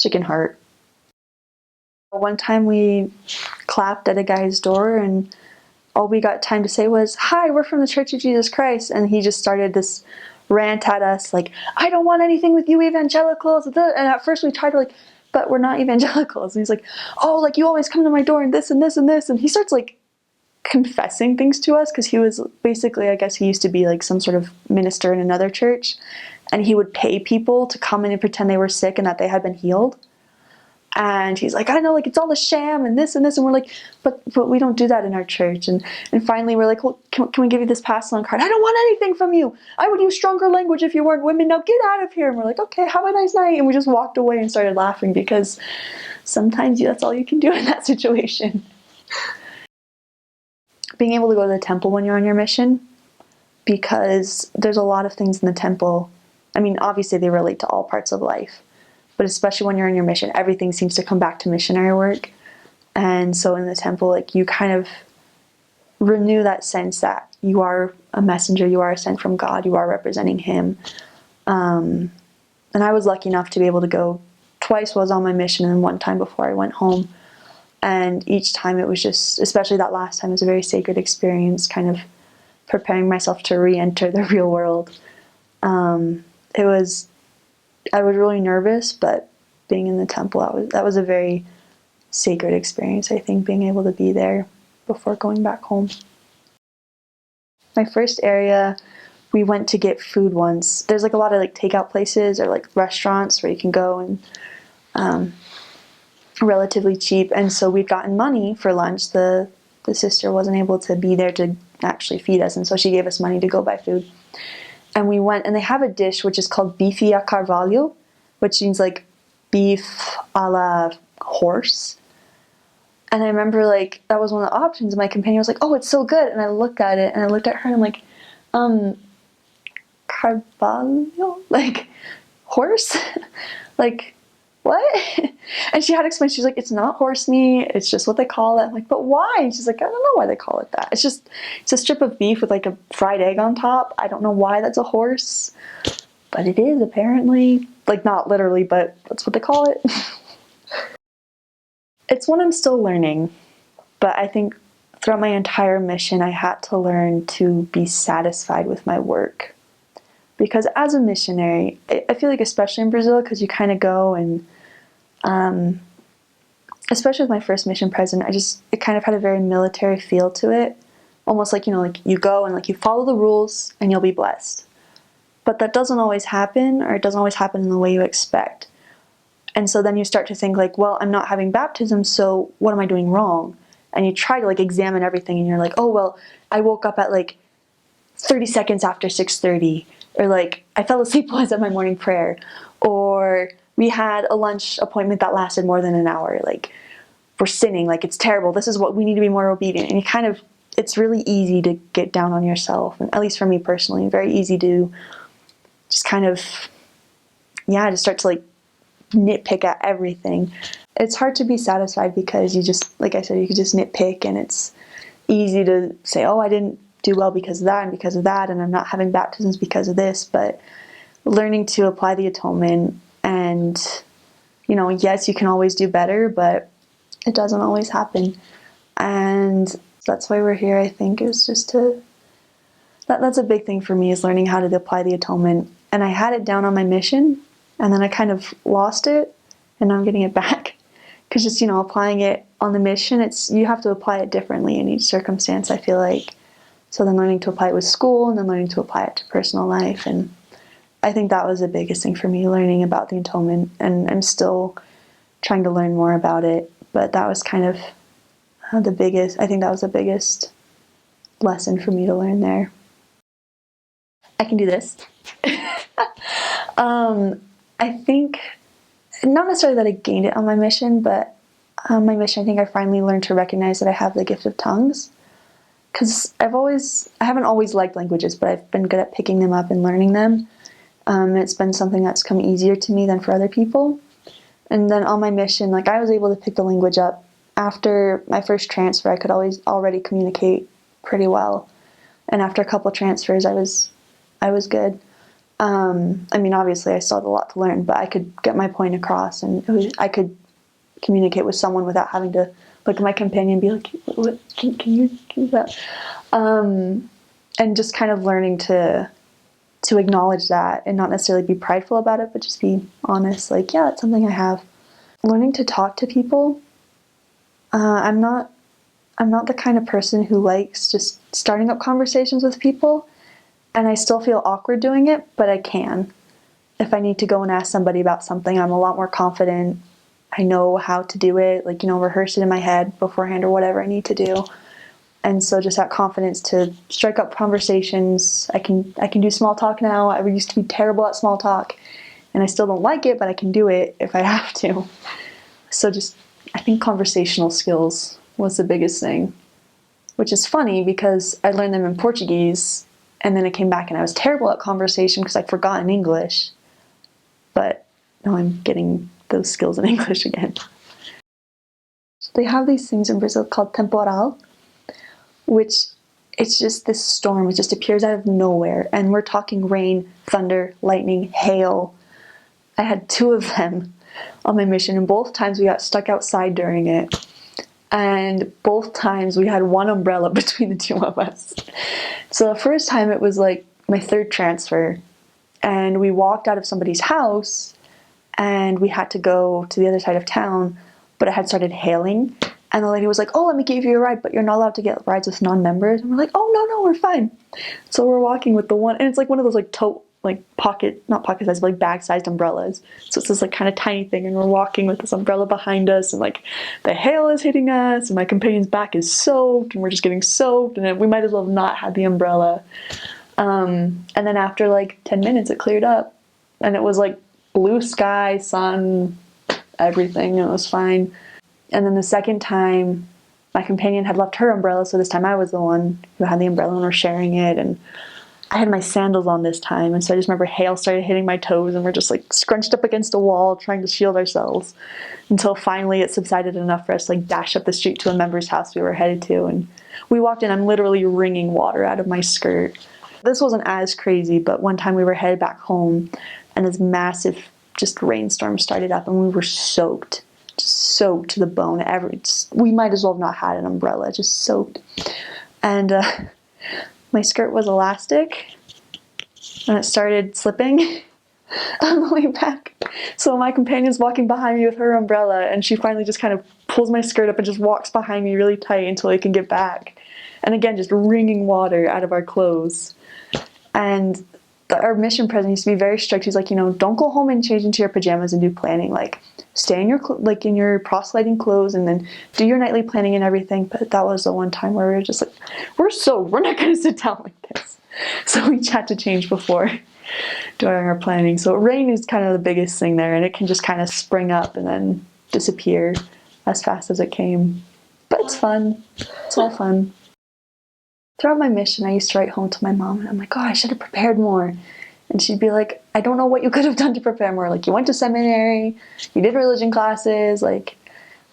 chicken heart. One time we clapped at a guy's door and all we got time to say was, "Hi, we're from the Church of Jesus Christ." And he just started this rant at us like, "I don't want anything with you evangelicals." And at first we tried to but we're not evangelicals. And he's like, "Oh, you always come to my door and this and this and this." And he starts confessing things to us because he was basically, I guess he used to be some sort of minister in another church. And he would pay people to come in and pretend they were sick and that they had been healed. And he's like, "I know, it's all a sham and this and this." And we're like, but we don't do that in our church. And finally we're like, "Well, can we give you this pass on card?" "I don't want anything from you. I would use stronger language if you weren't women. Now get out of here." And we're like, "Okay, have a nice night." And we just walked away and started laughing because sometimes that's all you can do in that situation. Being able to go to the temple when you're on your mission, because there's a lot of things in the temple. I mean, obviously they relate to all parts of life. But especially when you're on your mission, everything seems to come back to missionary work. And so in the temple, you kind of renew that sense that you are a messenger, you are sent from God, you are representing Him. And I was lucky enough to be able to go twice while I was on my mission and one time before I went home. And each time it was just, especially that last time, it was a very sacred experience, kind of preparing myself to re-enter the real world. I was really nervous, but being in the temple, that was a very sacred experience, I think, being able to be there before going back home. My first area, we went to get food once. There's a lot of takeout places or restaurants where you can go and relatively cheap. And so we'd gotten money for lunch. The sister wasn't able to be there to actually feed us, and so she gave us money to go buy food. And we went, and they have a dish which is called bife a carvalho, which means beef a la horse. And I remember that was one of the options, and my companion was like, "Oh, it's so good." And I looked at it, and I looked at her, and I'm like, carvalho? Horse? What? And she had to explain. She's like, "It's not horse meat. It's just what they call it." I'm like, "But why?" And she's like, "I don't know why they call it that. It's a strip of beef with a fried egg on top. I don't know why that's a horse, but it is apparently. Not literally, but that's what they call it." It's one I'm still learning, but I think throughout my entire mission, I had to learn to be satisfied with my work. Because as a missionary, I feel especially in Brazil, because you kind of go and especially with my first mission president, it kind of had a very military feel to it. Almost you go and you follow the rules and you'll be blessed. But that doesn't always happen, or it doesn't always happen in the way you expect. And so then you start to think well, I'm not having baptism, so what am I doing wrong? And you try to examine everything, and you're like, "Oh, well, I woke up at 30 seconds after 6:30, or I fell asleep while I was at my morning prayer, or we had a lunch appointment that lasted more than an hour. We're sinning. It's terrible. This is what we need to be more obedient." And you it's really easy to get down on yourself. And at least for me personally, very easy to just just start to nitpick at everything. It's hard to be satisfied because you just, like I said, you could just nitpick, and it's easy to say, "Oh, I didn't do well because of that and because of that, and I'm not having baptisms because of this." But learning to apply the atonement, and yes, you can always do better, but it doesn't always happen. And that's why we're here, I think, is just that's a big thing for me, is learning how to apply the atonement. And I had it down on my mission, and then I kind of lost it, and now I'm getting it back. Because just, applying it on the mission, you have to apply it differently in each circumstance, I feel like. So then learning to apply it with school, and then learning to apply it to personal life. And I think that was the biggest thing for me, learning about the atonement. And I'm still trying to learn more about it. But that was kind of I think that was the biggest lesson for me to learn there. I can do this. I think, not necessarily that I gained it on my mission, but on my mission, I think I finally learned to recognize that I have the gift of tongues. Because I haven't always liked languages, but I've been good at picking them up and learning them. It's been something that's come easier to me than for other people. And then on my mission, I was able to pick the language up. After my first transfer, I could already communicate pretty well. And after a couple transfers, I was good. I mean, obviously, I still had a lot to learn, but I could get my point across, and I could communicate with someone without having to look at my companion and be like, "What? Can you do that?" And just kind of learning to acknowledge that and not necessarily be prideful about it, but just be honest. Like, yeah, that's something I have. Learning to talk to people. I'm not the kind of person who likes just starting up conversations with people, and I still feel awkward doing it, but I can. If I need to go and ask somebody about something, I'm a lot more confident. I know how to do it, like, rehearse it in my head beforehand or whatever I need to do. And so just that confidence to strike up conversations. I can do small talk now. I used to be terrible at small talk, and I still don't like it, but I can do it if I have to. So just, I think conversational skills was the biggest thing, which is funny because I learned them in Portuguese, and then I came back and I was terrible at conversation because I'd forgotten English. But now I'm getting those skills in English again. So they have these things in Brazil called temporal, which it's just this storm. It just appears out of nowhere. And we're talking rain, thunder, lightning, hail. I had 2 of them on my mission, and both times we got stuck outside during it. And both times we had one umbrella between the 2 of us. So the first time it was like my 3rd transfer, and we walked out of somebody's house and we had to go to the other side of town, but it had started hailing. And the lady was like, "Oh, let me give you a ride, but you're not allowed to get rides with non-members." And we're like, "Oh, no, we're fine." So we're walking with the one, and it's like one of those like not pocket sized, but like bag sized umbrellas. So it's this like kind of tiny thing, and we're walking with this umbrella behind us, and like the hail is hitting us, and my companion's back is soaked, and we're just getting soaked, and we might as well have not had the umbrella. And then after like 10 minutes, it cleared up, and it was like blue sky, sun, everything, and it was fine. And then the second time, my companion had left her umbrella, so this time I was the one who had the umbrella and we're sharing it. And I had my sandals on this time, and so I just remember hail started hitting my toes, and we're just like scrunched up against a wall trying to shield ourselves until finally it subsided enough for us to like dash up the street to a member's house we were headed to. And we walked in, I'm literally wringing water out of my skirt. This wasn't as crazy, but one time we were headed back home, and this massive just rainstorm started up, and we were soaked to the bone. We might as well have not had an umbrella, just soaked. And my skirt was elastic, and it started slipping on the way back. So my companion's walking behind me with her umbrella, and she finally just kind of pulls my skirt up and just walks behind me really tight until I can get back. And again, just wringing water out of our clothes. And our mission president used to be very strict. He's like, don't go home and change into your pajamas and do planning. Like, stay in your in your proselyting clothes, and then do your nightly planning and everything. But that was the one time where we were just like, we're not going to sit down like this. So we had to change before during our planning. So rain is kind of the biggest thing there, and it can just kind of spring up and then disappear as fast as it came. But it's fun. It's all fun. Throughout my mission, I used to write home to my mom, and I'm like, "Oh, I should have prepared more." And she'd be like, "I don't know what you could have done to prepare more. Like, you went to seminary, you did religion classes. Like,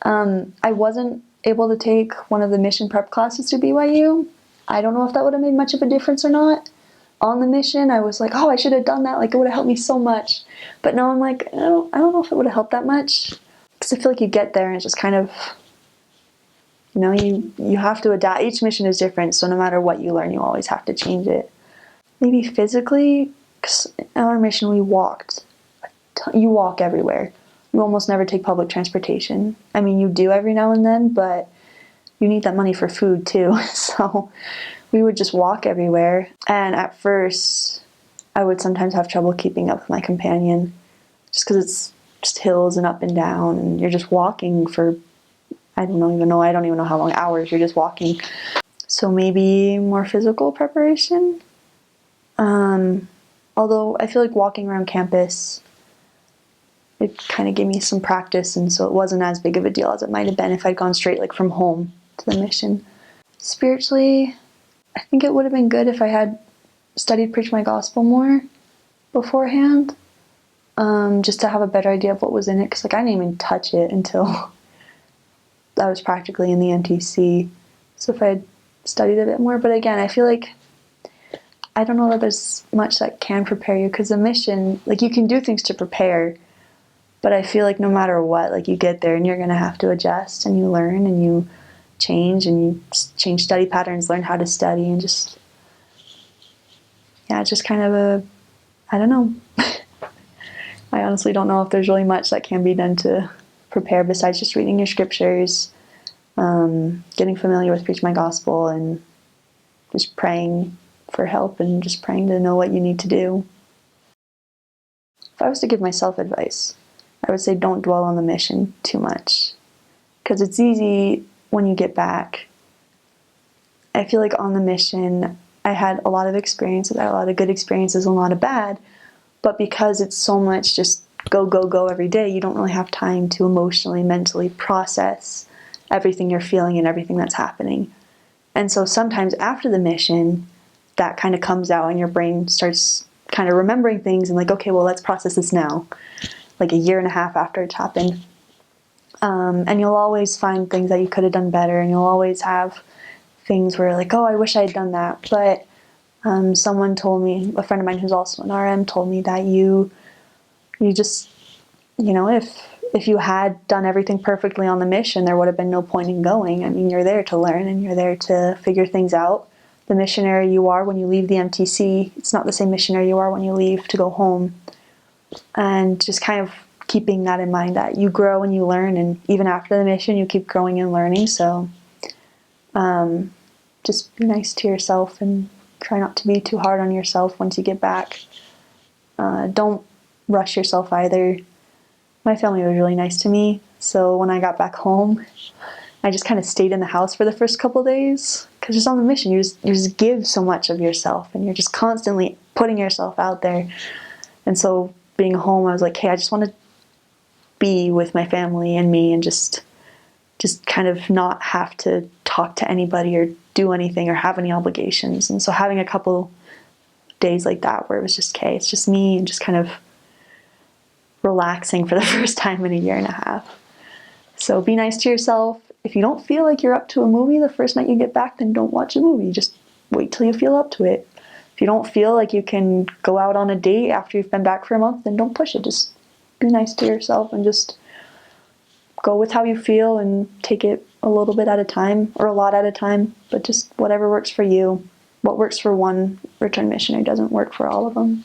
I wasn't able to take one of the mission prep classes through BYU. I don't know if that would have made much of a difference or not. On the mission, I was like, "Oh, I should have done that. Like, it would have helped me so much." But now I'm like, I don't know if it would have helped that much, because I feel like you get there and it's just kind of, you have to adapt. Each mission is different, so no matter what you learn, you always have to change it. Maybe physically, because on our mission we walked. You walk everywhere. You almost never take public transportation. I mean, you do every now and then, but you need that money for food too. So we would just walk everywhere. And at first, I would sometimes have trouble keeping up with my companion, just because it's just hills and up and down, and you're just walking for I don't even know how long, hours you're just walking. So maybe more physical preparation. Although I feel like walking around campus, it kind of gave me some practice, and so it wasn't as big of a deal as it might have been if I'd gone straight like from home to the mission. Spiritually, I think it would have been good if I had studied Preach My Gospel more beforehand, just to have a better idea of what was in it, because like I didn't even touch it until I was practically in the MTC. So if I had studied a bit more, but again, I feel like I don't know that there's much that can prepare you, because a mission, like, you can do things to prepare, but I feel like no matter what, like, you get there and you're going to have to adjust, and you learn and you change, and you change study patterns, learn how to study, and just, yeah, it's just kind of I don't know. I honestly don't know if there's really much that can be done to prepare besides just reading your scriptures, getting familiar with preaching my gospel, and just praying for help and just praying to know what you need to do. If I was to give myself advice, I would say don't dwell on the mission too much, because it's easy when you get back. I feel like on the mission, I had a lot of experiences, I had a lot of good experiences and a lot of bad, but because it's so much just go, go, go every day, you don't really have time to emotionally, mentally process everything you're feeling and everything that's happening. And so sometimes after the mission, that kind of comes out and your brain starts kind of remembering things and like, okay, well, let's process this now, like a year and a half after it's happened. And you'll always find things that you could have done better, and you'll always have things where like, oh, I wish I had done that. But someone told me, a friend of mine who's also an RM told me that you just, if you had done everything perfectly on the mission, there would have been no point in going. I mean, you're there to learn and you're there to figure things out. The missionary you are when you leave the MTC, it's not the same missionary you are when you leave to go home. And just kind of keeping that in mind, that you grow and you learn, and even after the mission, you keep growing and learning. So just be nice to yourself and try not to be too hard on yourself once you get back. Don't rush yourself either. My family was really nice to me, so when I got back home, I just kind of stayed in the house for the first couple of days, because just on the mission, you just give so much of yourself, and you're just constantly putting yourself out there. And so being home, I was like, hey, I just want to be with my family and me, and just kind of not have to talk to anybody or do anything or have any obligations. And so having a couple days like that where it was just, okay, it's just me, and just kind of relaxing for the first time in a year and a half. So be nice to yourself. If you don't feel like you're up to a movie the first night you get back, then don't watch a movie. Just wait till you feel up to it. If you don't feel like you can go out on a date after you've been back for a month, then don't push it. Just be nice to yourself and just go with how you feel and take it a little bit at a time, or a lot at a time, but just whatever works for you. What works for one return missionary doesn't work for all of them.